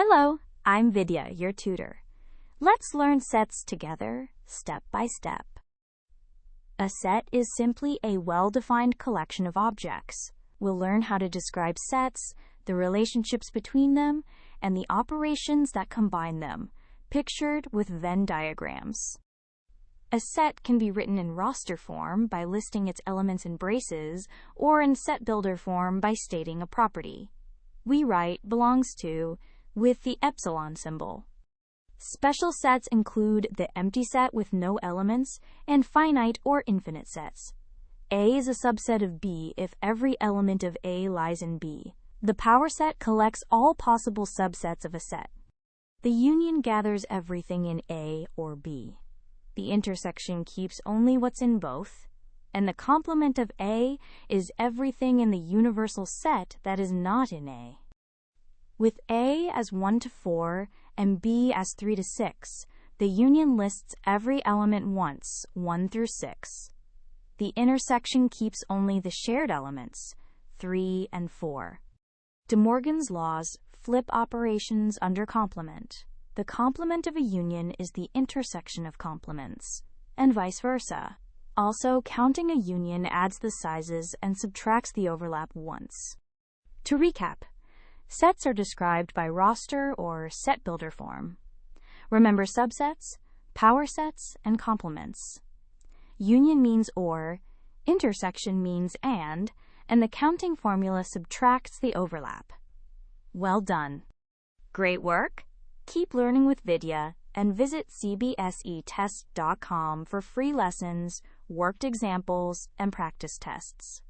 Hello, I'm Vidya, your tutor. Let's learn sets together, step by step. A set is simply a well-defined collection of objects. We'll learn how to describe sets, the relationships between them, and the operations that combine them, pictured with Venn diagrams. A set can be written in roster form by listing its elements in braces, or in set builder form by stating a property. We write belongs to with the epsilon symbol. Special sets include the empty set with no elements and finite or infinite sets. A is a subset of B if every element of A lies in B. The power set collects all possible subsets of a set. The union gathers everything in A or B. The intersection keeps only what's in both. And the complement of A is everything in the universal set that is not in A. With A as 1 to 4 and B as 3 to 6, the union lists every element once, 1 through 6. The intersection keeps only the shared elements, 3 and 4. De Morgan's laws flip operations under complement. The complement of a union is the intersection of complements, and vice versa. Also, counting a union adds the sizes and subtracts the overlap once. To recap, sets are described by roster or set builder form. Remember subsets, power sets, and complements. Union means or, intersection means and the counting formula subtracts the overlap. Well done. Great work! Keep learning with Vidya and visit CBSETest.com for free lessons, worked examples, and practice tests.